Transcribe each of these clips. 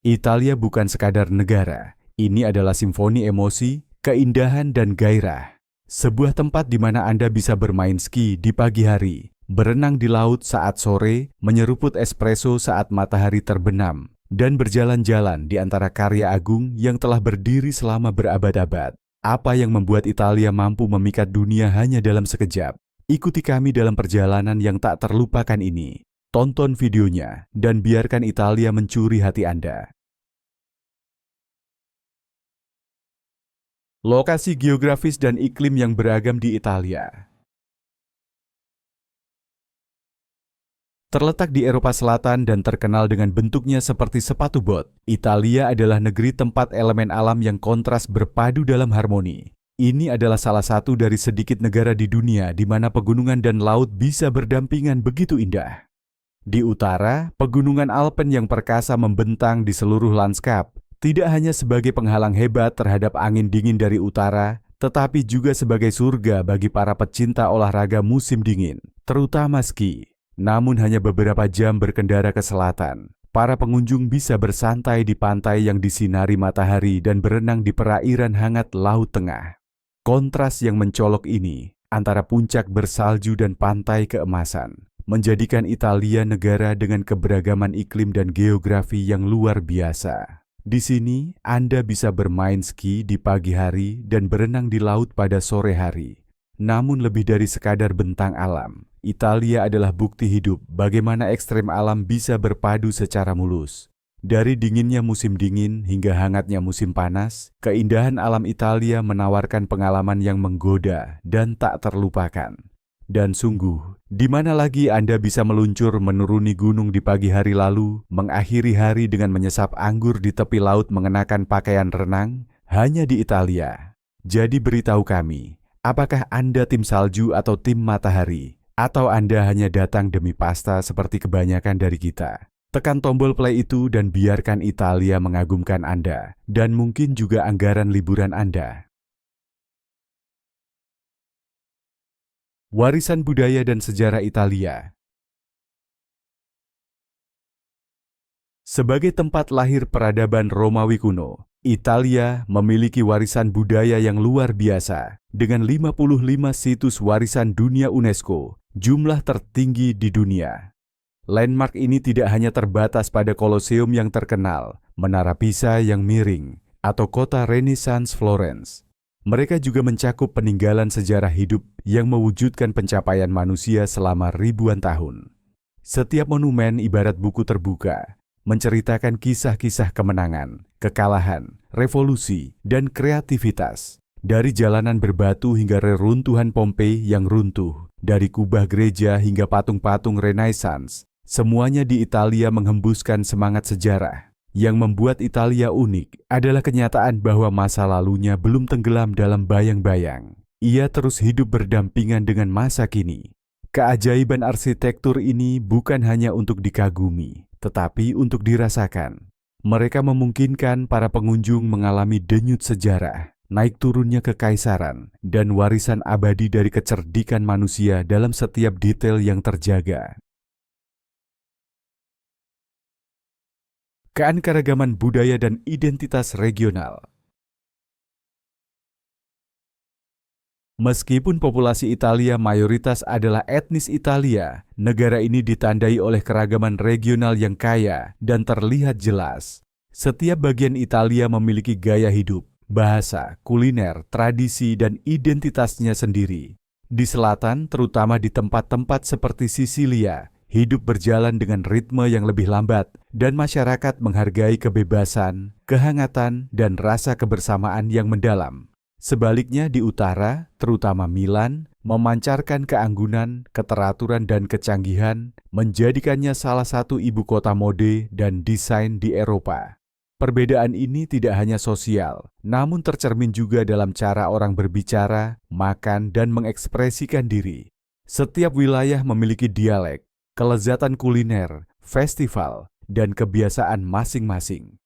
Italia bukan sekadar negara, ini adalah simfoni emosi, keindahan, dan gairah. Sebuah tempat di mana Anda bisa bermain ski di pagi hari, berenang di laut saat sore, menyeruput espresso saat matahari terbenam, dan berjalan-jalan di antara karya agung yang telah berdiri selama berabad-abad. Apa yang membuat Italia mampu memikat dunia hanya dalam sekejap? Ikuti kami dalam perjalanan yang tak terlupakan ini. Tonton videonya dan biarkan Italia mencuri hati Anda. Lokasi geografis dan iklim yang beragam di Italia. Terletak di Eropa Selatan dan terkenal dengan bentuknya seperti sepatu bot, Italia adalah negeri tempat elemen alam yang kontras berpadu dalam harmoni. Ini adalah salah satu dari sedikit negara di dunia di mana pegunungan dan laut bisa berdampingan begitu indah. Di utara, pegunungan Alpen yang perkasa membentang di seluruh lanskap, tidak hanya sebagai penghalang hebat terhadap angin dingin dari utara, tetapi juga sebagai surga bagi para pecinta olahraga musim dingin, terutama ski. Namun hanya beberapa jam berkendara ke selatan, para pengunjung bisa bersantai di pantai yang disinari matahari dan berenang di perairan hangat Laut Tengah. Kontras yang mencolok ini, antara puncak bersalju dan pantai keemasan, menjadikan Italia negara dengan keberagaman iklim dan geografi yang luar biasa. Di sini, Anda bisa bermain ski di pagi hari dan berenang di laut pada sore hari. Namun lebih dari sekadar bentang alam, Italia adalah bukti hidup bagaimana ekstrem alam bisa berpadu secara mulus. Dari dinginnya musim dingin hingga hangatnya musim panas, keindahan alam Italia menawarkan pengalaman yang menggoda dan tak terlupakan. Dan sungguh, di mana lagi Anda bisa meluncur menuruni gunung di pagi hari lalu, mengakhiri hari dengan menyesap anggur di tepi laut mengenakan pakaian renang, hanya di Italia. Jadi beritahu kami, apakah Anda tim salju atau tim matahari? Atau Anda hanya datang demi pasta seperti kebanyakan dari kita? Tekan tombol play itu dan biarkan Italia mengagumkan Anda, dan mungkin juga anggaran liburan Anda. Warisan budaya dan sejarah Italia. Sebagai tempat lahir peradaban Romawi kuno, Italia memiliki warisan budaya yang luar biasa dengan 55 situs warisan dunia UNESCO, jumlah tertinggi di dunia. Landmark ini tidak hanya terbatas pada Kolosium yang terkenal, Menara Pisa yang miring, atau kota Renaissance Florence. Mereka juga mencakup peninggalan sejarah hidup yang mewujudkan pencapaian manusia selama ribuan tahun. Setiap monumen ibarat buku terbuka, menceritakan kisah-kisah kemenangan, kekalahan, revolusi, dan kreativitas. Dari jalanan berbatu hingga reruntuhan Pompei yang runtuh, dari kubah gereja hingga patung-patung Renaissance, semuanya di Italia menghembuskan semangat sejarah. Yang membuat Italia unik adalah kenyataan bahwa masa lalunya belum tenggelam dalam bayang-bayang. Ia terus hidup berdampingan dengan masa kini. Keajaiban arsitektur ini bukan hanya untuk dikagumi, tetapi untuk dirasakan. Mereka memungkinkan para pengunjung mengalami denyut sejarah, naik turunnya kekaisaran, dan warisan abadi dari kecerdikan manusia dalam setiap detail yang terjaga. Keanekaragaman budaya dan identitas regional. Meskipun populasi Italia mayoritas adalah etnis Italia, negara ini ditandai oleh keragaman regional yang kaya dan terlihat jelas. Setiap bagian Italia memiliki gaya hidup, bahasa, kuliner, tradisi, dan identitasnya sendiri. Di selatan, terutama di tempat-tempat seperti Sisilia, hidup berjalan dengan ritme yang lebih lambat dan masyarakat menghargai kebebasan, kehangatan, dan rasa kebersamaan yang mendalam. Sebaliknya di utara, terutama Milan, memancarkan keanggunan, keteraturan, dan kecanggihan, menjadikannya salah satu ibu kota mode dan desain di Eropa. Perbedaan ini tidak hanya sosial, namun tercermin juga dalam cara orang berbicara, makan, dan mengekspresikan diri. Setiap wilayah memiliki dialek, kelezatan kuliner, festival, dan kebiasaan masing-masing.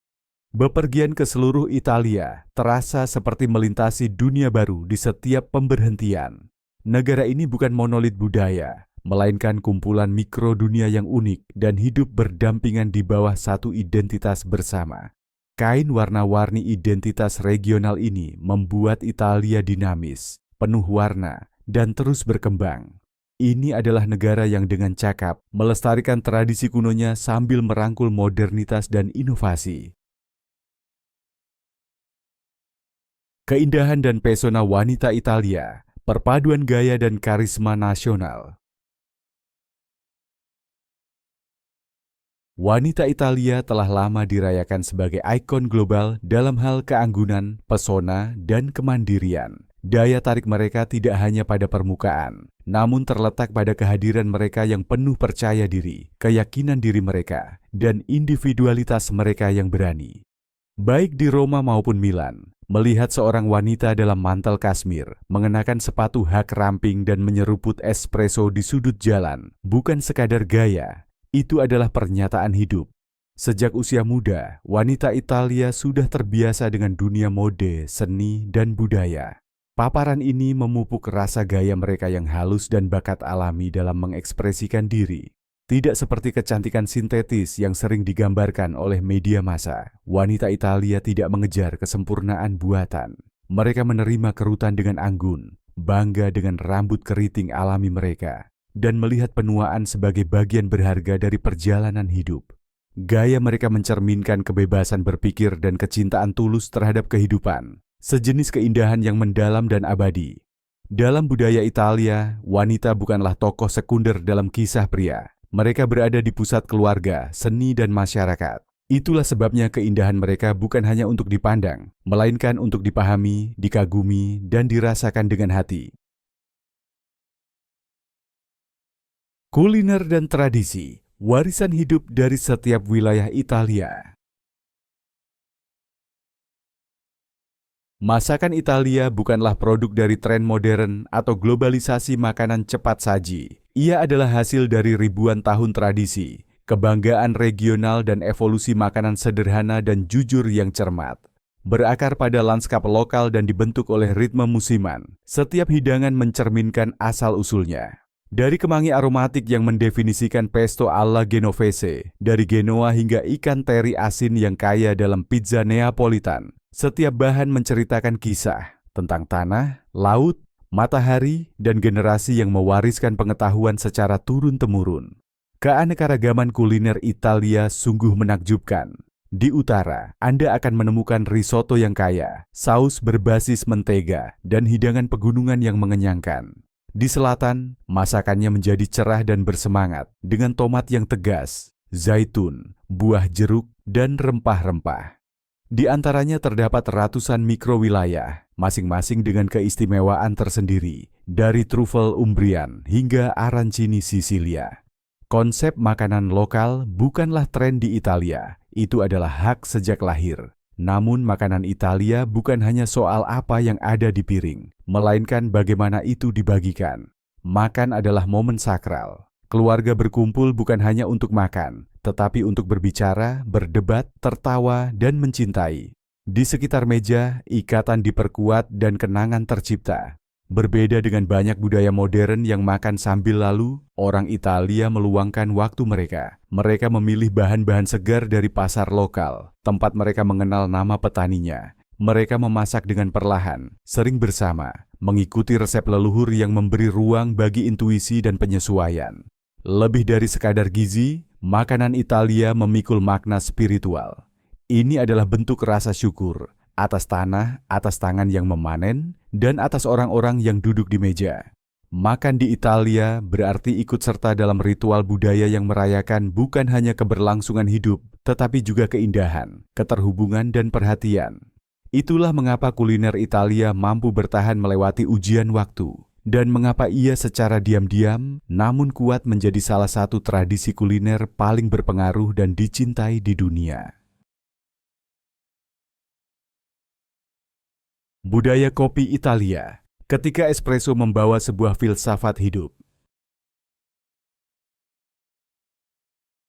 Bepergian ke seluruh Italia terasa seperti melintasi dunia baru di setiap pemberhentian. Negara ini bukan monolit budaya, melainkan kumpulan mikro dunia yang unik dan hidup berdampingan di bawah satu identitas bersama. Kain warna-warni identitas regional ini membuat Italia dinamis, penuh warna, dan terus berkembang. Ini adalah negara yang dengan cakap melestarikan tradisi kunonya sambil merangkul modernitas dan inovasi. Keindahan dan pesona wanita Italia, perpaduan gaya dan karisma nasional. Wanita Italia telah lama dirayakan sebagai ikon global dalam hal keanggunan, pesona, dan kemandirian. Daya tarik mereka tidak hanya pada permukaan, namun terletak pada kehadiran mereka yang penuh percaya diri, keyakinan diri mereka, dan individualitas mereka yang berani. Baik di Roma maupun Milan, melihat seorang wanita dalam mantel kasmir, mengenakan sepatu hak ramping dan menyeruput espresso di sudut jalan, bukan sekadar gaya. Itu adalah pernyataan hidup. Sejak usia muda, wanita Italia sudah terbiasa dengan dunia mode, seni, dan budaya. Paparan ini memupuk rasa gaya mereka yang halus dan bakat alami dalam mengekspresikan diri. Tidak seperti kecantikan sintetis yang sering digambarkan oleh media massa, wanita Italia tidak mengejar kesempurnaan buatan. Mereka menerima kerutan dengan anggun, bangga dengan rambut keriting alami mereka, dan melihat penuaan sebagai bagian berharga dari perjalanan hidup. Gaya mereka mencerminkan kebebasan berpikir dan kecintaan tulus terhadap kehidupan, sejenis keindahan yang mendalam dan abadi. Dalam budaya Italia, wanita bukanlah tokoh sekunder dalam kisah pria. Mereka berada di pusat keluarga, seni, dan masyarakat. Itulah sebabnya keindahan mereka bukan hanya untuk dipandang, melainkan untuk dipahami, dikagumi, dan dirasakan dengan hati. Kuliner dan tradisi, warisan hidup dari setiap wilayah Italia. Masakan Italia bukanlah produk dari tren modern atau globalisasi makanan cepat saji. Ia adalah hasil dari ribuan tahun tradisi, kebanggaan regional dan evolusi makanan sederhana dan jujur yang cermat. Berakar pada lanskap lokal dan dibentuk oleh ritme musiman, setiap hidangan mencerminkan asal-usulnya. Dari kemangi aromatik yang mendefinisikan pesto alla Genovese, dari Genoa hingga ikan teri asin yang kaya dalam pizza Neapolitan, setiap bahan menceritakan kisah tentang tanah, laut, matahari, dan generasi yang mewariskan pengetahuan secara turun-temurun. Keanekaragaman kuliner Italia sungguh menakjubkan. Di utara, Anda akan menemukan risotto yang kaya, saus berbasis mentega, dan hidangan pegunungan yang mengenyangkan. Di selatan, masakannya menjadi cerah dan bersemangat dengan tomat yang tegas, zaitun, buah jeruk, dan rempah-rempah. Di antaranya terdapat ratusan mikrowilayah, masing-masing dengan keistimewaan tersendiri, dari trufel Umbrian hingga arancini Sisilia. Konsep makanan lokal bukanlah tren di Italia, itu adalah hak sejak lahir. Namun makanan Italia bukan hanya soal apa yang ada di piring, melainkan bagaimana itu dibagikan. Makan adalah momen sakral. Keluarga berkumpul bukan hanya untuk makan, tetapi untuk berbicara, berdebat, tertawa, dan mencintai. Di sekitar meja, ikatan diperkuat dan kenangan tercipta. Berbeda dengan banyak budaya modern yang makan sambil lalu, orang Italia meluangkan waktu mereka. Mereka memilih bahan-bahan segar dari pasar lokal, tempat mereka mengenal nama petaninya. Mereka memasak dengan perlahan, sering bersama, mengikuti resep leluhur yang memberi ruang bagi intuisi dan penyesuaian. Lebih dari sekadar gizi, makanan Italia memikul makna spiritual. Ini adalah bentuk rasa syukur atas tanah, atas tangan yang memanen, dan atas orang-orang yang duduk di meja. Makan di Italia berarti ikut serta dalam ritual budaya yang merayakan bukan hanya keberlangsungan hidup, tetapi juga keindahan, keterhubungan, dan perhatian. Itulah mengapa kuliner Italia mampu bertahan melewati ujian waktu, dan mengapa ia secara diam-diam namun kuat menjadi salah satu tradisi kuliner paling berpengaruh dan dicintai di dunia. Budaya kopi Italia, ketika espresso membawa sebuah filsafat hidup.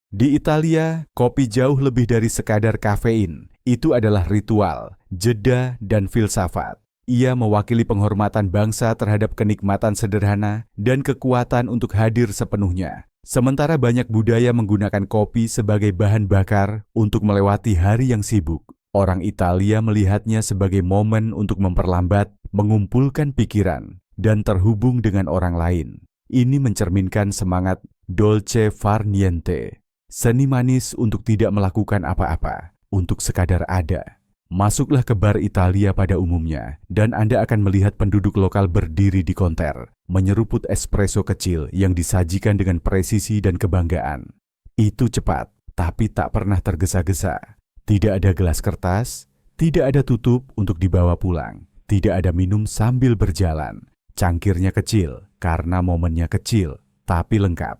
Di Italia, kopi jauh lebih dari sekadar kafein. Itu adalah ritual, jeda, dan filsafat. Ia mewakili penghormatan bangsa terhadap kenikmatan sederhana dan kekuatan untuk hadir sepenuhnya. Sementara banyak budaya menggunakan kopi sebagai bahan bakar untuk melewati hari yang sibuk, orang Italia melihatnya sebagai momen untuk memperlambat, mengumpulkan pikiran, dan terhubung dengan orang lain. Ini mencerminkan semangat dolce far niente, seni manis untuk tidak melakukan apa-apa, untuk sekadar ada. Masuklah ke bar Italia pada umumnya, dan Anda akan melihat penduduk lokal berdiri di konter, menyeruput espresso kecil yang disajikan dengan presisi dan kebanggaan. Itu cepat, tapi tak pernah tergesa-gesa. Tidak ada gelas kertas, tidak ada tutup untuk dibawa pulang, tidak ada minum sambil berjalan. Cangkirnya kecil, karena momennya kecil, tapi lengkap.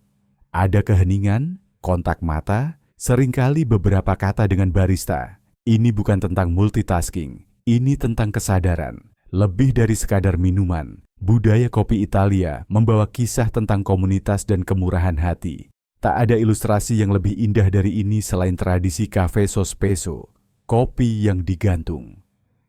Ada keheningan, kontak mata, seringkali beberapa kata dengan barista. Ini bukan tentang multitasking, ini tentang kesadaran. Lebih dari sekadar minuman, budaya kopi Italia membawa kisah tentang komunitas dan kemurahan hati. Tak ada ilustrasi yang lebih indah dari ini selain tradisi cafe sospeso, kopi yang digantung.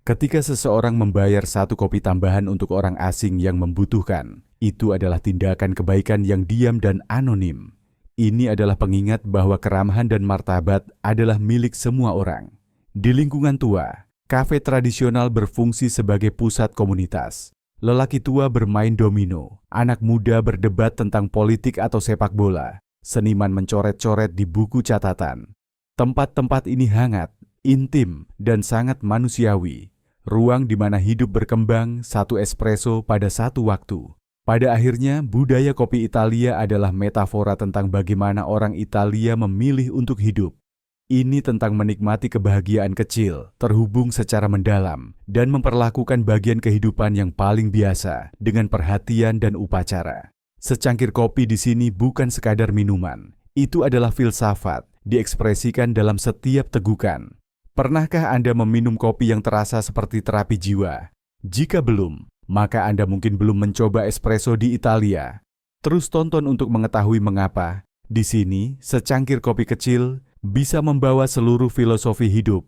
Ketika seseorang membayar satu kopi tambahan untuk orang asing yang membutuhkan, itu adalah tindakan kebaikan yang diam dan anonim. Ini adalah pengingat bahwa keramahan dan martabat adalah milik semua orang. Di lingkungan tua, kafe tradisional berfungsi sebagai pusat komunitas. Lelaki tua bermain domino, anak muda berdebat tentang politik atau sepak bola, seniman mencoret-coret di buku catatan. Tempat-tempat ini hangat, intim, dan sangat manusiawi. Ruang di mana hidup berkembang, satu espresso pada satu waktu. Pada akhirnya, budaya kopi Italia adalah metafora tentang bagaimana orang Italia memilih untuk hidup. Ini tentang menikmati kebahagiaan kecil, terhubung secara mendalam, dan memperlakukan bagian kehidupan yang paling biasa dengan perhatian dan upacara. Secangkir kopi di sini bukan sekadar minuman, itu adalah filsafat, diekspresikan dalam setiap tegukan. Pernahkah Anda meminum kopi yang terasa seperti terapi jiwa? Jika belum, maka Anda mungkin belum mencoba espresso di Italia. Terus tonton untuk mengetahui mengapa. Di sini, secangkir kopi kecil bisa membawa seluruh filosofi hidup.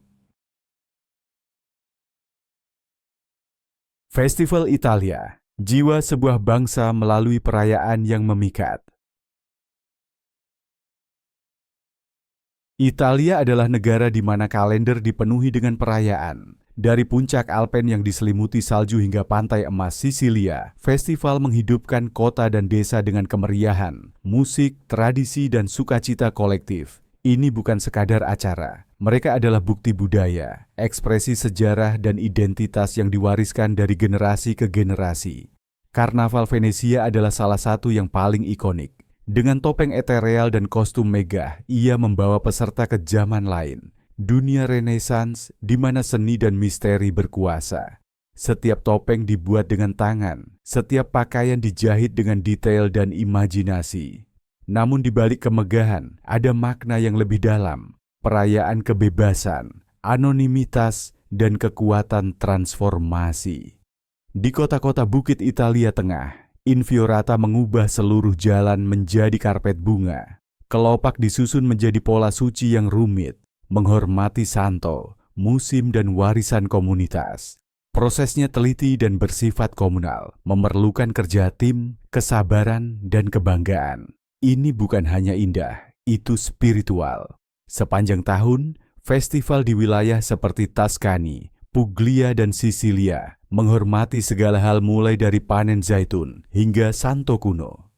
Festival Italia, jiwa sebuah bangsa melalui perayaan yang memikat. Italia adalah negara di mana kalender dipenuhi dengan perayaan. Dari puncak Alpen yang diselimuti salju hingga pantai emas Sisilia, festival menghidupkan kota dan desa dengan kemeriahan, musik, tradisi, dan sukacita kolektif. Ini bukan sekadar acara, mereka adalah bukti budaya, ekspresi sejarah dan identitas yang diwariskan dari generasi ke generasi. Karnaval Venesia adalah salah satu yang paling ikonik. Dengan topeng etereal dan kostum megah, ia membawa peserta ke zaman lain. Dunia Renaissance di mana seni dan misteri berkuasa. Setiap topeng dibuat dengan tangan, setiap pakaian dijahit dengan detail dan imajinasi. Namun di balik kemegahan, ada makna yang lebih dalam, perayaan kebebasan, anonimitas, dan kekuatan transformasi. Di kota-kota bukit Italia Tengah, Infiorata mengubah seluruh jalan menjadi karpet bunga. Kelopak disusun menjadi pola suci yang rumit, menghormati santo, musim, dan warisan komunitas. Prosesnya teliti dan bersifat komunal, memerlukan kerja tim, kesabaran, dan kebanggaan. Ini bukan hanya indah, itu spiritual. Sepanjang tahun, festival di wilayah seperti Tuscany, Puglia, dan Sisilia menghormati segala hal mulai dari panen zaitun hingga santo kuno.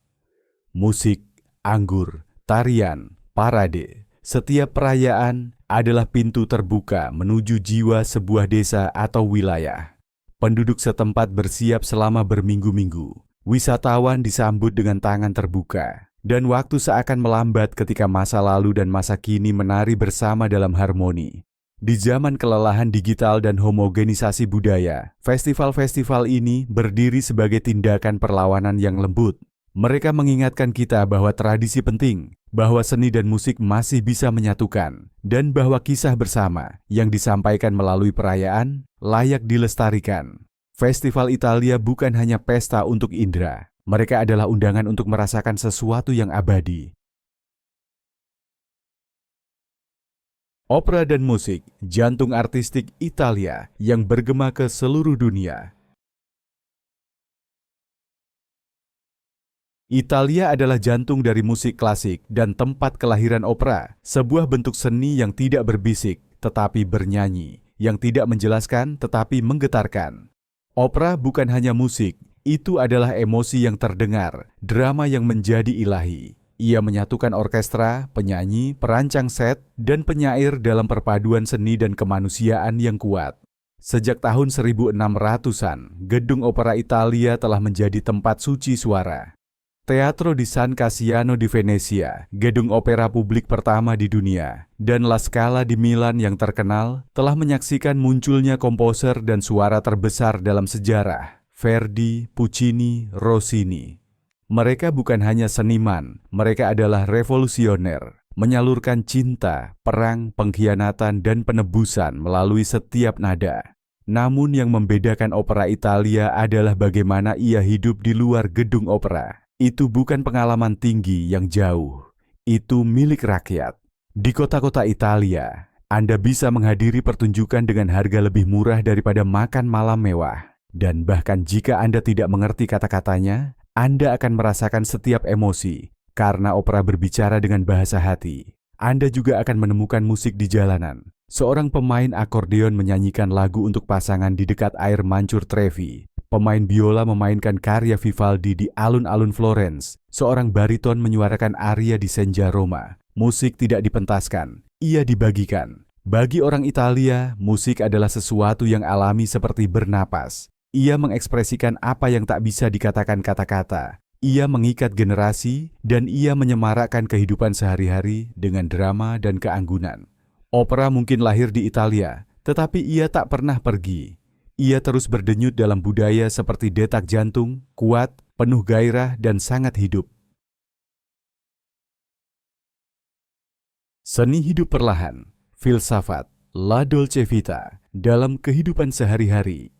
Musik, anggur, tarian, parade, setiap perayaan adalah pintu terbuka menuju jiwa sebuah desa atau wilayah. Penduduk setempat bersiap selama berminggu-minggu. Wisatawan disambut dengan tangan terbuka. Dan waktu seakan melambat ketika masa lalu dan masa kini menari bersama dalam harmoni. Di zaman kelelahan digital dan homogenisasi budaya, festival-festival ini berdiri sebagai tindakan perlawanan yang lembut. Mereka mengingatkan kita bahwa tradisi penting, bahwa seni dan musik masih bisa menyatukan, dan bahwa kisah bersama yang disampaikan melalui perayaan layak dilestarikan. Festival Italia bukan hanya pesta untuk indera, mereka adalah undangan untuk merasakan sesuatu yang abadi. Opera dan musik, jantung artistik Italia yang bergema ke seluruh dunia. Italia adalah jantung dari musik klasik dan tempat kelahiran opera, sebuah bentuk seni yang tidak berbisik tetapi bernyanyi, yang tidak menjelaskan tetapi menggetarkan. Opera bukan hanya musik, itu adalah emosi yang terdengar, drama yang menjadi ilahi. Ia menyatukan orkestra, penyanyi, perancang set, dan penyair dalam perpaduan seni dan kemanusiaan yang kuat. Sejak tahun 1600-an, gedung opera Italia telah menjadi tempat suci suara. Teatro di San Cassiano di Venesia, gedung opera publik pertama di dunia, dan La Scala di Milan yang terkenal telah menyaksikan munculnya komposer dan suara terbesar dalam sejarah, Verdi, Puccini, Rossini. Mereka bukan hanya seniman, mereka adalah revolusioner, menyalurkan cinta, perang, pengkhianatan, dan penebusan melalui setiap nada. Namun yang membedakan opera Italia adalah bagaimana ia hidup di luar gedung opera. Itu bukan pengalaman tinggi yang jauh, itu milik rakyat. Di kota-kota Italia, Anda bisa menghadiri pertunjukan dengan harga lebih murah daripada makan malam mewah. Dan bahkan jika Anda tidak mengerti kata-katanya, Anda akan merasakan setiap emosi, karena opera berbicara dengan bahasa hati. Anda juga akan menemukan musik di jalanan. Seorang pemain akordeon menyanyikan lagu untuk pasangan di dekat air mancur Trevi. Pemain biola memainkan karya Vivaldi di alun-alun Florence. Seorang bariton menyuarakan aria di Senja Roma. Musik tidak dipentaskan, ia dibagikan. Bagi orang Italia, musik adalah sesuatu yang alami seperti bernapas. Ia mengekspresikan apa yang tak bisa dikatakan kata-kata. Ia mengikat generasi dan ia menyemarakkan kehidupan sehari-hari dengan drama dan keanggunan. Opera mungkin lahir di Italia, tetapi ia tak pernah pergi. Ia terus berdenyut dalam budaya seperti detak jantung, kuat, penuh gairah, dan sangat hidup. Seni hidup perlahan, filsafat, La Dolce Vita, dalam kehidupan sehari-hari.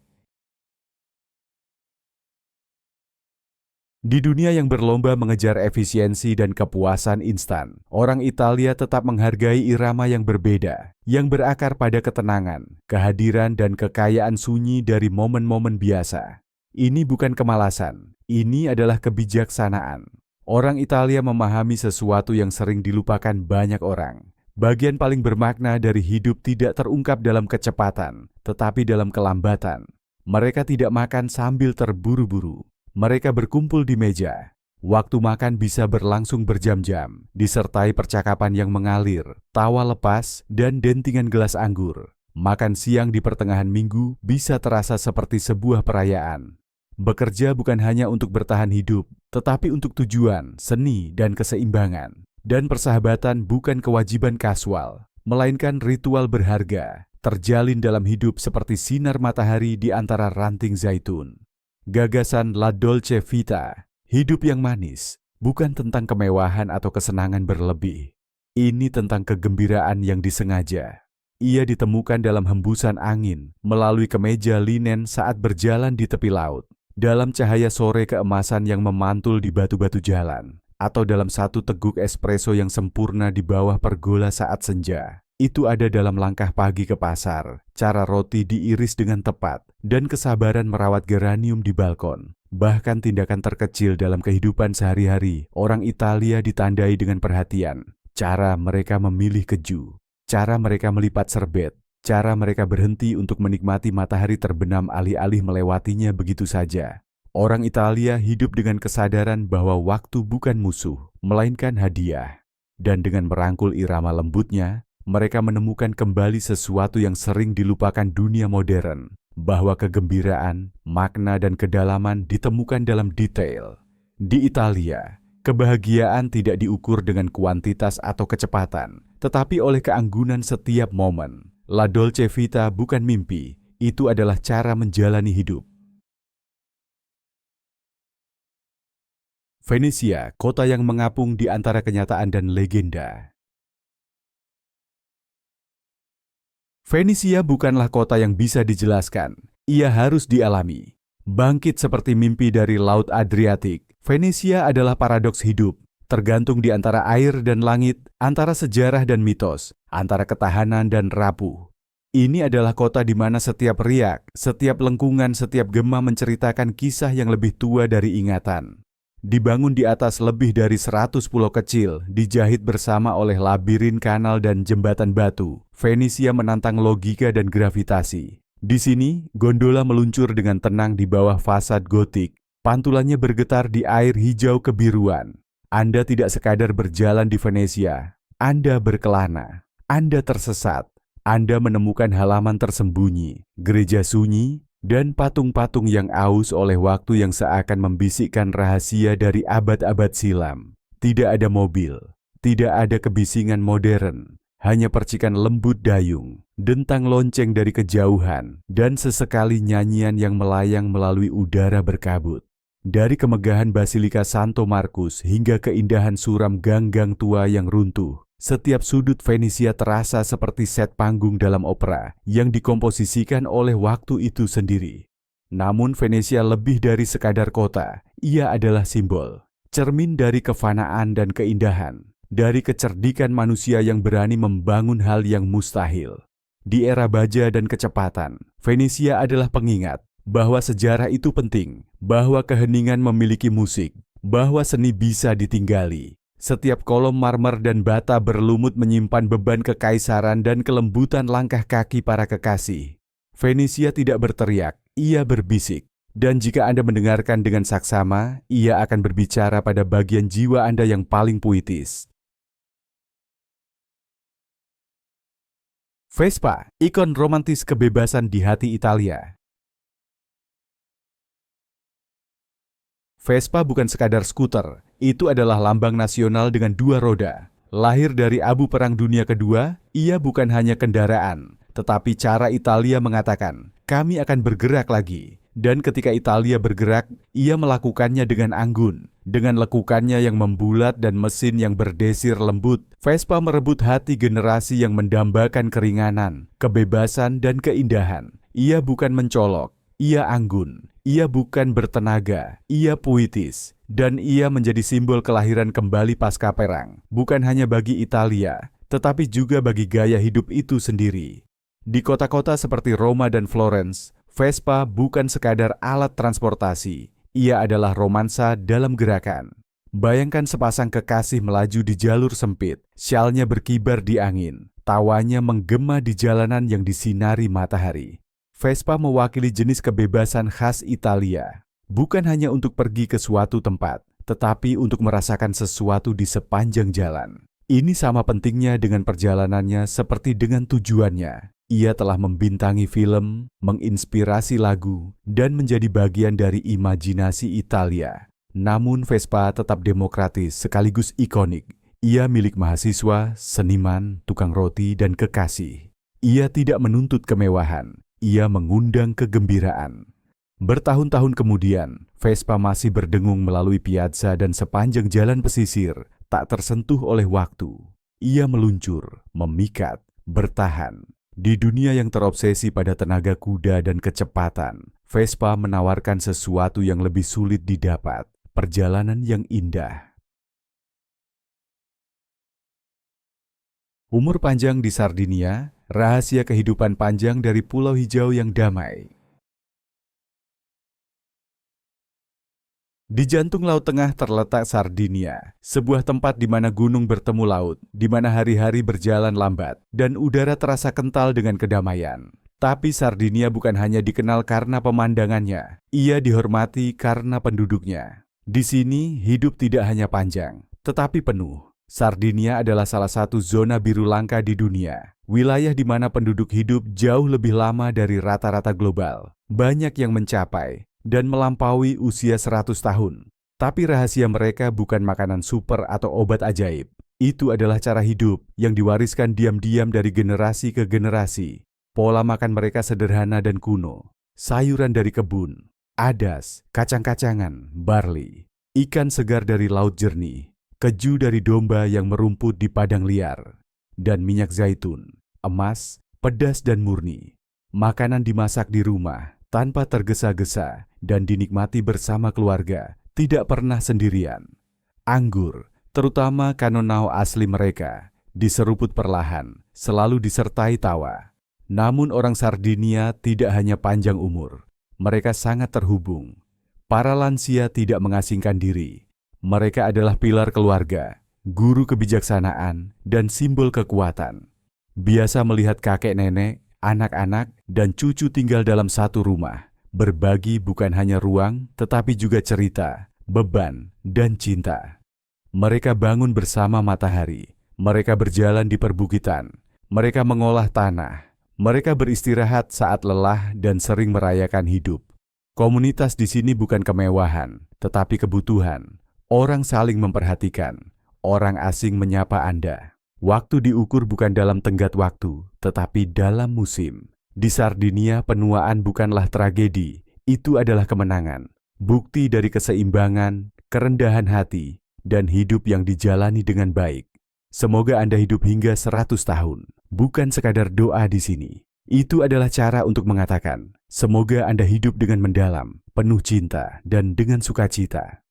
Di dunia yang berlomba mengejar efisiensi dan kepuasan instan, orang Italia tetap menghargai irama yang berbeda, yang berakar pada ketenangan, kehadiran dan kekayaan sunyi dari momen-momen biasa. Ini bukan kemalasan, ini adalah kebijaksanaan. Orang Italia memahami sesuatu yang sering dilupakan banyak orang. Bagian paling bermakna dari hidup tidak terungkap dalam kecepatan, tetapi dalam kelambatan. Mereka tidak makan sambil terburu-buru. Mereka berkumpul di meja. Waktu makan bisa berlangsung berjam-jam, disertai percakapan yang mengalir, tawa lepas, dan dentingan gelas anggur. Makan siang di pertengahan minggu bisa terasa seperti sebuah perayaan. Bekerja bukan hanya untuk bertahan hidup, tetapi untuk tujuan, seni, dan keseimbangan. Dan persahabatan bukan kewajiban kasual, melainkan ritual berharga, terjalin dalam hidup seperti sinar matahari di antara ranting zaitun. Gagasan La Dolce Vita, hidup yang manis, bukan tentang kemewahan atau kesenangan berlebih. Ini tentang kegembiraan yang disengaja. Ia ditemukan dalam hembusan angin, melalui kemeja linen saat berjalan di tepi laut, dalam cahaya sore keemasan yang memantul di batu-batu jalan, atau dalam satu teguk espresso yang sempurna di bawah pergola saat senja. Itu ada dalam langkah pagi ke pasar, cara roti diiris dengan tepat, dan kesabaran merawat geranium di balkon. Bahkan tindakan terkecil dalam kehidupan sehari-hari, orang Italia ditandai dengan perhatian. Cara mereka memilih keju, cara mereka melipat serbet, cara mereka berhenti untuk menikmati matahari terbenam alih-alih melewatinya begitu saja. Orang Italia hidup dengan kesadaran bahwa waktu bukan musuh, melainkan hadiah. Dan dengan merangkul irama lembutnya, mereka menemukan kembali sesuatu yang sering dilupakan dunia modern, bahwa kegembiraan, makna, dan kedalaman ditemukan dalam detail. Di Italia, kebahagiaan tidak diukur dengan kuantitas atau kecepatan, tetapi oleh keanggunan setiap momen. La Dolce Vita bukan mimpi, itu adalah cara menjalani hidup. Venesia, kota yang mengapung di antara kenyataan dan legenda. Venesia bukanlah kota yang bisa dijelaskan, ia harus dialami. Bangkit seperti mimpi dari Laut Adriatik, Venesia adalah paradoks hidup, tergantung di antara air dan langit, antara sejarah dan mitos, antara ketahanan dan rapuh. Ini adalah kota di mana setiap riak, setiap lengkungan, setiap gema menceritakan kisah yang lebih tua dari ingatan. Dibangun di atas lebih dari 100 pulau kecil, dijahit bersama oleh labirin kanal dan jembatan batu, Venesia menantang logika dan gravitasi. Di sini, gondola meluncur dengan tenang di bawah fasad gotik. Pantulannya bergetar di air hijau kebiruan. Anda tidak sekadar berjalan di Venesia, Anda berkelana, Anda tersesat, Anda menemukan halaman tersembunyi, gereja sunyi, dan patung-patung yang aus oleh waktu yang seakan membisikkan rahasia dari abad-abad silam. Tidak ada mobil, tidak ada kebisingan modern, hanya percikan lembut dayung, dentang lonceng dari kejauhan, dan sesekali nyanyian yang melayang melalui udara berkabut. Dari kemegahan Basilika Santo Markus hingga keindahan suram gang-gang tua yang runtuh, setiap sudut Venesia terasa seperti set panggung dalam opera yang dikomposisikan oleh waktu itu sendiri. Namun Venesia lebih dari sekadar kota, ia adalah simbol, cermin dari kefanaan dan keindahan, dari kecerdikan manusia yang berani membangun hal yang mustahil. Di era baja dan kecepatan, Venesia adalah pengingat bahwa sejarah itu penting, bahwa keheningan memiliki musik, bahwa seni bisa ditinggali. Setiap kolom marmer dan bata berlumut menyimpan beban kekaisaran dan kelembutan langkah kaki para kekasih. Venesia tidak berteriak, ia berbisik. Dan jika Anda mendengarkan dengan saksama, ia akan berbicara pada bagian jiwa Anda yang paling puitis. Vespa, ikon romantis kebebasan di hati Italia. Vespa bukan sekadar skuter, itu adalah lambang nasional dengan dua roda. Lahir dari abu Perang Dunia Kedua, ia bukan hanya kendaraan, tetapi cara Italia mengatakan, kami akan bergerak lagi. Dan ketika Italia bergerak, ia melakukannya dengan anggun, dengan lekukannya yang membulat dan mesin yang berdesir lembut. Vespa merebut hati generasi yang mendambakan keringanan, kebebasan, dan keindahan. Ia bukan mencolok, ia anggun. Ia bukan bertenaga, ia puitis, dan ia menjadi simbol kelahiran kembali pasca perang, bukan hanya bagi Italia, tetapi juga bagi gaya hidup itu sendiri. Di kota-kota seperti Roma dan Florence, Vespa bukan sekadar alat transportasi, ia adalah romansa dalam gerakan. Bayangkan sepasang kekasih melaju di jalur sempit, syalnya berkibar di angin, tawanya menggema di jalanan yang disinari matahari. Vespa mewakili jenis kebebasan khas Italia, bukan hanya untuk pergi ke suatu tempat, tetapi untuk merasakan sesuatu di sepanjang jalan. Ini sama pentingnya dengan perjalanannya seperti dengan tujuannya. Ia telah membintangi film, menginspirasi lagu, dan menjadi bagian dari imajinasi Italia. Namun Vespa tetap demokratis sekaligus ikonik. Ia milik mahasiswa, seniman, tukang roti, dan kekasih. Ia tidak menuntut kemewahan. Ia mengundang kegembiraan. Bertahun-tahun kemudian, Vespa masih berdengung melalui piazza dan sepanjang jalan pesisir, tak tersentuh oleh waktu. Ia meluncur, memikat, bertahan. Di dunia yang terobsesi pada tenaga kuda dan kecepatan, Vespa menawarkan sesuatu yang lebih sulit didapat, perjalanan yang indah. Umur panjang di Sardinia, rahasia kehidupan panjang dari pulau hijau yang damai. Di jantung Laut Tengah terletak Sardinia, sebuah tempat di mana gunung bertemu laut, di mana hari-hari berjalan lambat, dan udara terasa kental dengan kedamaian. Tapi Sardinia bukan hanya dikenal karena pemandangannya, ia dihormati karena penduduknya. Di sini, hidup tidak hanya panjang, tetapi penuh. Sardinia adalah salah satu zona biru langka di dunia, wilayah di mana penduduk hidup jauh lebih lama dari rata-rata global. Banyak yang mencapai dan melampaui usia 100 tahun. Tapi rahasia mereka bukan makanan super atau obat ajaib. Itu adalah cara hidup yang diwariskan diam-diam dari generasi ke generasi. Pola makan mereka sederhana dan kuno. Sayuran dari kebun, adas, kacang-kacangan, barley, ikan segar dari laut jernih, keju dari domba yang merumput di padang liar, dan minyak zaitun, emas, pedas dan murni. Makanan dimasak di rumah, tanpa tergesa-gesa, dan dinikmati bersama keluarga, tidak pernah sendirian. Anggur, terutama Cannonau asli mereka, diseruput perlahan, selalu disertai tawa. Namun orang Sardinia tidak hanya panjang umur, mereka sangat terhubung. Para lansia tidak mengasingkan diri. Mereka adalah pilar keluarga, guru kebijaksanaan, dan simbol kekuatan. Biasa melihat kakek nenek, anak-anak, dan cucu tinggal dalam satu rumah. Berbagi bukan hanya ruang, tetapi juga cerita, beban, dan cinta. Mereka bangun bersama matahari. Mereka berjalan di perbukitan. Mereka mengolah tanah. Mereka beristirahat saat lelah dan sering merayakan hidup. Komunitas di sini bukan kemewahan, tetapi kebutuhan. Orang saling memperhatikan. Orang asing menyapa Anda. Waktu diukur bukan dalam tenggat waktu, tetapi dalam musim. Di Sardinia, penuaan bukanlah tragedi. Itu adalah kemenangan. Bukti dari keseimbangan, kerendahan hati, dan hidup yang dijalani dengan baik. Semoga Anda hidup hingga 100 tahun. Bukan sekadar doa di sini. Itu adalah cara untuk mengatakan, semoga Anda hidup dengan mendalam, penuh cinta, dan dengan sukacita.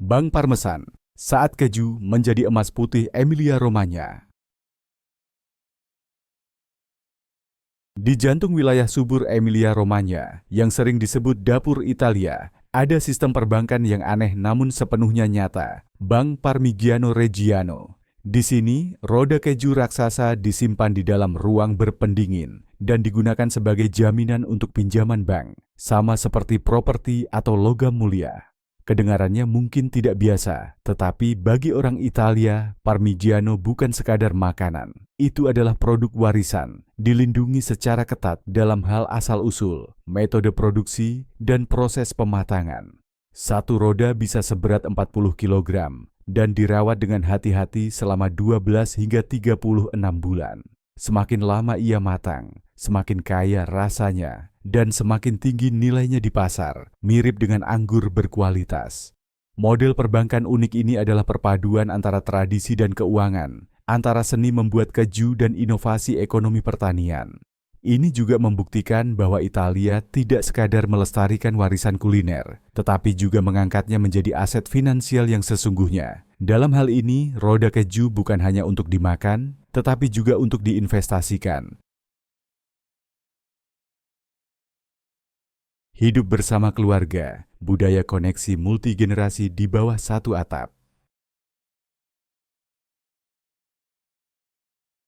Bank Parmesan, saat keju menjadi emas putih Emilia-Romagna. Di jantung wilayah subur Emilia-Romagna, yang sering disebut dapur Italia, ada sistem perbankan yang aneh namun sepenuhnya nyata, Bank Parmigiano Reggiano. Di sini, roda keju raksasa disimpan di dalam ruang berpendingin dan digunakan sebagai jaminan untuk pinjaman bank, sama seperti properti atau logam mulia. Kedengarannya mungkin tidak biasa, tetapi bagi orang Italia, Parmigiano bukan sekadar makanan. Itu adalah produk warisan, dilindungi secara ketat dalam hal asal-usul, metode produksi, dan proses pematangan. Satu roda bisa seberat 40 kg dan dirawat dengan hati-hati selama 12 hingga 36 bulan. Semakin lama ia matang, semakin kaya rasanya, dan semakin tinggi nilainya di pasar, mirip dengan anggur berkualitas. Model perbankan unik ini adalah perpaduan antara tradisi dan keuangan, antara seni membuat keju dan inovasi ekonomi pertanian. Ini juga membuktikan bahwa Italia tidak sekadar melestarikan warisan kuliner, tetapi juga mengangkatnya menjadi aset finansial yang sesungguhnya. Dalam hal ini, roda keju bukan hanya untuk dimakan, tetapi juga untuk diinvestasikan. Hidup bersama keluarga, budaya koneksi multigenerasi di bawah satu atap.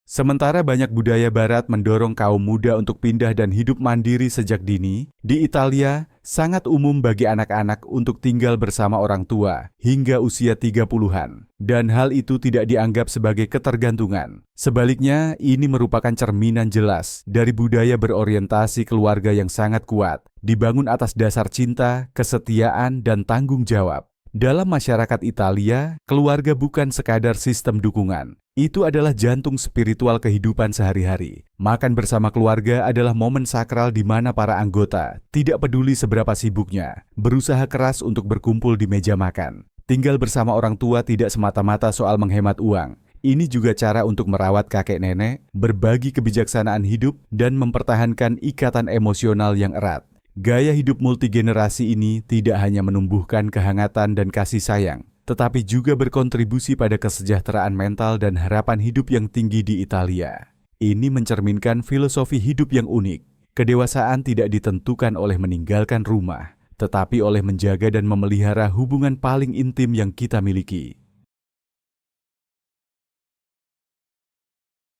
Sementara banyak budaya barat mendorong kaum muda untuk pindah dan hidup mandiri sejak dini, di Italia sangat umum bagi anak-anak untuk tinggal bersama orang tua hingga usia 30-an. Dan hal itu tidak dianggap sebagai ketergantungan. Sebaliknya, ini merupakan cerminan jelas dari budaya berorientasi keluarga yang sangat kuat, dibangun atas dasar cinta, kesetiaan, dan tanggung jawab. Dalam masyarakat Italia, keluarga bukan sekadar sistem dukungan. Itu adalah jantung spiritual kehidupan sehari-hari. Makan bersama keluarga adalah momen sakral di mana para anggota, tidak peduli seberapa sibuknya, berusaha keras untuk berkumpul di meja makan. Tinggal bersama orang tua tidak semata-mata soal menghemat uang. Ini juga cara untuk merawat kakek nenek, berbagi kebijaksanaan hidup, dan mempertahankan ikatan emosional yang erat. Gaya hidup multigenerasi ini tidak hanya menumbuhkan kehangatan dan kasih sayang, tetapi juga berkontribusi pada kesejahteraan mental dan harapan hidup yang tinggi di Italia. Ini mencerminkan filosofi hidup yang unik. Kedewasaan tidak ditentukan oleh meninggalkan rumah, tetapi oleh menjaga dan memelihara hubungan paling intim yang kita miliki.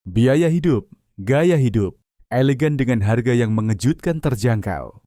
Biaya hidup, gaya hidup, elegan dengan harga yang mengejutkan terjangkau.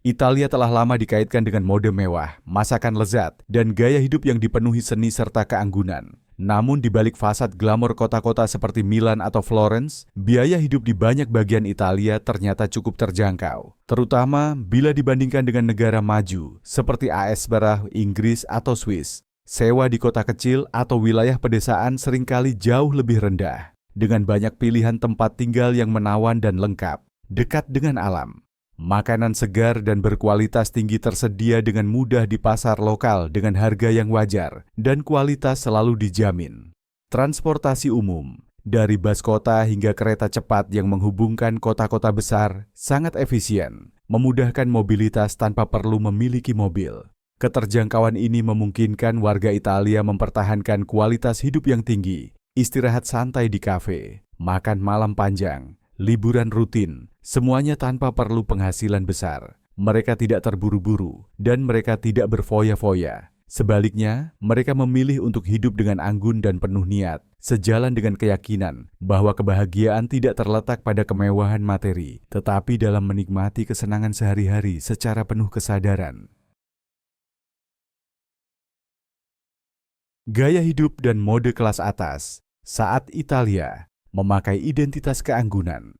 Italia telah lama dikaitkan dengan mode mewah, masakan lezat, dan gaya hidup yang dipenuhi seni serta keanggunan. Namun di balik fasad glamor kota-kota seperti Milan atau Florence, biaya hidup di banyak bagian Italia ternyata cukup terjangkau. Terutama bila dibandingkan dengan negara maju, seperti AS Barat, Inggris, atau Swiss. Sewa di kota kecil atau wilayah pedesaan seringkali jauh lebih rendah, dengan banyak pilihan tempat tinggal yang menawan dan lengkap, dekat dengan alam. Makanan segar dan berkualitas tinggi tersedia dengan mudah di pasar lokal dengan harga yang wajar dan kualitas selalu dijamin. Transportasi umum, dari bus kota hingga kereta cepat yang menghubungkan kota-kota besar, sangat efisien, memudahkan mobilitas tanpa perlu memiliki mobil. Keterjangkauan ini memungkinkan warga Italia mempertahankan kualitas hidup yang tinggi, istirahat santai di kafe, makan malam panjang, liburan rutin, Semuanya tanpa perlu penghasilan besar. Mereka tidak terburu-buru dan mereka tidak berfoya-foya. Sebaliknya, mereka memilih untuk hidup dengan anggun dan penuh niat, sejalan dengan keyakinan bahwa kebahagiaan tidak terletak pada kemewahan materi, tetapi dalam menikmati kesenangan sehari-hari secara penuh kesadaran. Gaya hidup dan mode kelas atas saat Italia memakai identitas keanggunan.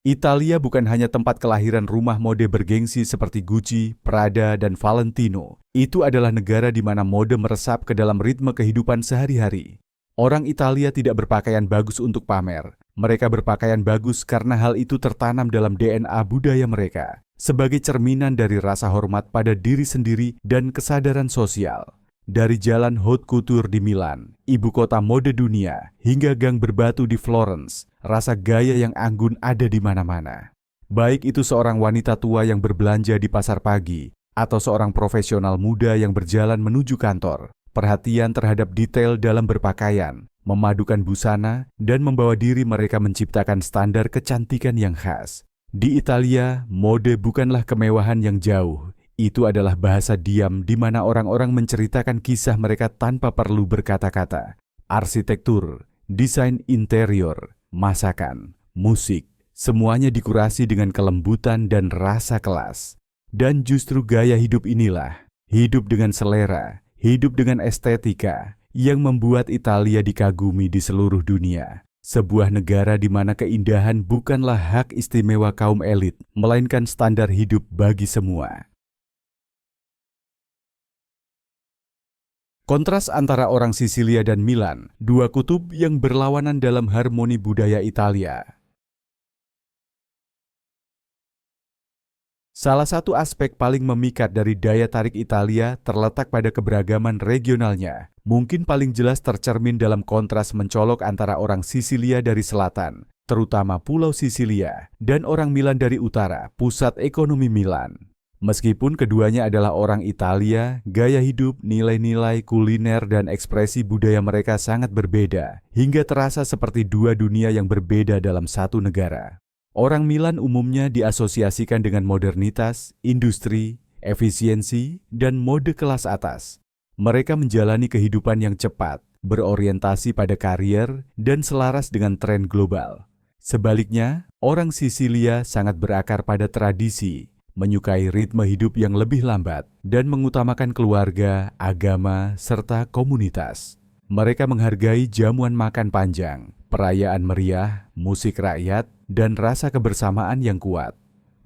Italia bukan hanya tempat kelahiran rumah mode bergengsi seperti Gucci, Prada, dan Valentino. Itu adalah negara di mana mode meresap ke dalam ritme kehidupan sehari-hari. Orang Italia tidak berpakaian bagus untuk pamer. Mereka berpakaian bagus karena hal itu tertanam dalam DNA budaya mereka, sebagai cerminan dari rasa hormat pada diri sendiri dan kesadaran sosial. Dari jalan haute couture di Milan, ibu kota mode dunia, hingga gang berbatu di Florence, rasa gaya yang anggun ada di mana-mana. Baik itu seorang wanita tua yang berbelanja di pasar pagi, atau seorang profesional muda yang berjalan menuju kantor, perhatian terhadap detail dalam berpakaian, memadukan busana, dan membawa diri mereka menciptakan standar kecantikan yang khas. Di Italia, mode bukanlah kemewahan yang jauh. Itu adalah bahasa diam di mana orang-orang menceritakan kisah mereka tanpa perlu berkata-kata. Arsitektur, desain interior, masakan, musik, semuanya dikurasi dengan kelembutan dan rasa kelas. Dan justru gaya hidup inilah, hidup dengan selera, hidup dengan estetika, yang membuat Italia dikagumi di seluruh dunia. Sebuah negara di mana keindahan bukanlah hak istimewa kaum elit, melainkan standar hidup bagi semua. Kontras antara orang Sisilia dan Milan, dua kutub yang berlawanan dalam harmoni budaya Italia. Salah satu aspek paling memikat dari daya tarik Italia terletak pada keberagaman regionalnya. Mungkin paling jelas tercermin dalam kontras mencolok antara orang Sisilia dari selatan, terutama Pulau Sisilia, dan orang Milan dari utara, pusat ekonomi Milan. Meskipun keduanya adalah orang Italia, gaya hidup, nilai-nilai, kuliner, dan ekspresi budaya mereka sangat berbeda, hingga terasa seperti dua dunia yang berbeda dalam satu negara. Orang Milan umumnya diasosiasikan dengan modernitas, industri, efisiensi, dan mode kelas atas. Mereka menjalani kehidupan yang cepat, berorientasi pada karier, dan selaras dengan tren global. Sebaliknya, orang Sisilia sangat berakar pada tradisi, menyukai ritme hidup yang lebih lambat, dan mengutamakan keluarga, agama, serta komunitas. Mereka menghargai jamuan makan panjang, perayaan meriah, musik rakyat, dan rasa kebersamaan yang kuat.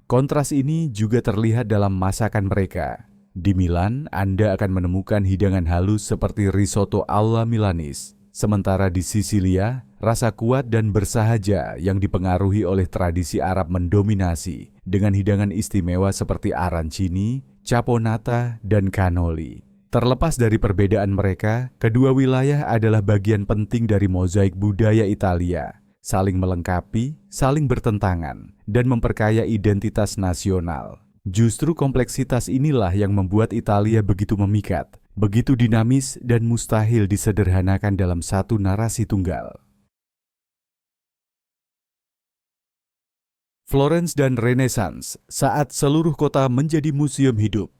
Kontras ini juga terlihat dalam masakan mereka. Di Milan, Anda akan menemukan hidangan halus seperti risotto alla Milanese. Sementara di Sisilia, rasa kuat dan bersahaja yang dipengaruhi oleh tradisi Arab mendominasi dengan hidangan istimewa seperti arancini, caponata, dan cannoli. Terlepas dari perbedaan mereka, kedua wilayah adalah bagian penting dari mozaik budaya Italia, saling melengkapi, saling bertentangan, dan memperkaya identitas nasional. Justru kompleksitas inilah yang membuat Italia begitu memikat, begitu dinamis dan mustahil disederhanakan dalam satu narasi tunggal. Florence dan Renaissance saat seluruh kota menjadi museum hidup.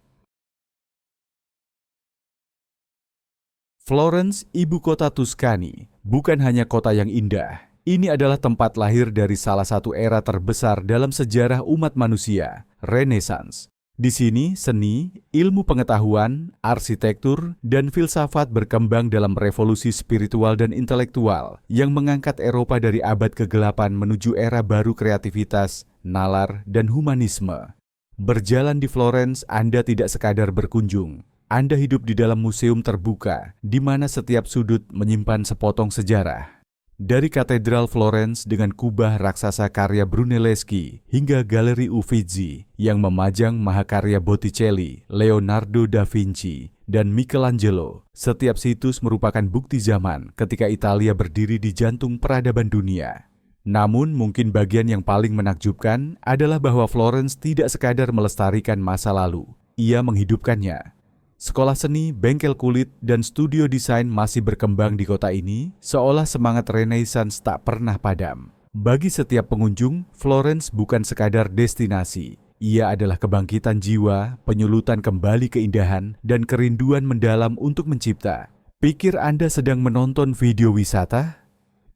Florence, ibu kota Tuscany, bukan hanya kota yang indah. Ini adalah tempat lahir dari salah satu era terbesar dalam sejarah umat manusia, Renaissance. Di sini, seni, ilmu pengetahuan, arsitektur, dan filsafat berkembang dalam revolusi spiritual dan intelektual yang mengangkat Eropa dari abad kegelapan menuju era baru kreativitas, nalar, dan humanisme. Berjalan di Florence, Anda tidak sekadar berkunjung. Anda hidup di dalam museum terbuka, di mana setiap sudut menyimpan sepotong sejarah. Dari Katedral Florence dengan kubah raksasa karya Brunelleschi hingga Galeri Uffizi yang memajang mahakarya Botticelli, Leonardo da Vinci, dan Michelangelo, setiap situs merupakan bukti zaman ketika Italia berdiri di jantung peradaban dunia. Namun mungkin bagian yang paling menakjubkan adalah bahwa Florence tidak sekadar melestarikan masa lalu, ia menghidupkannya. Sekolah seni, bengkel kulit, dan studio desain masih berkembang di kota ini, seolah semangat Renaissance tak pernah padam. Bagi setiap pengunjung, Florence bukan sekadar destinasi. Ia adalah kebangkitan jiwa, penyulutan kembali keindahan, dan kerinduan mendalam untuk mencipta. Pikir Anda sedang menonton video wisata?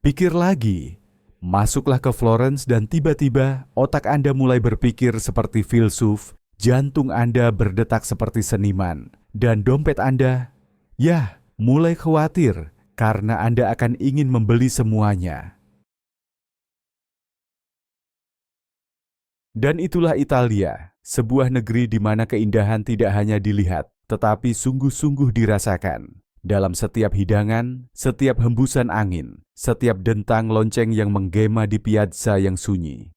Pikir lagi. Masuklah ke Florence dan tiba-tiba otak Anda mulai berpikir seperti filsuf, jantung Anda berdetak seperti seniman, dan dompet Anda, mulai khawatir karena Anda akan ingin membeli semuanya. Dan itulah Italia, sebuah negeri di mana keindahan tidak hanya dilihat, tetapi sungguh-sungguh dirasakan. Dalam setiap hidangan, setiap hembusan angin, setiap dentang lonceng yang menggema di piazza yang sunyi.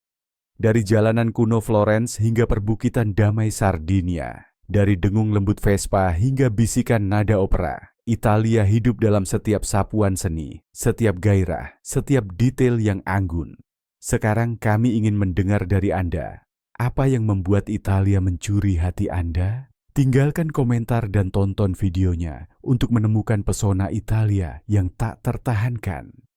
Dari jalanan kuno Florence hingga perbukitan damai Sardinia, dari dengung lembut Vespa hingga bisikan nada opera, Italia hidup dalam setiap sapuan seni, setiap gairah, setiap detail yang anggun. Sekarang kami ingin mendengar dari Anda. Apa yang membuat Italia mencuri hati Anda? Tinggalkan komentar dan tonton videonya untuk menemukan pesona Italia yang tak tertahankan.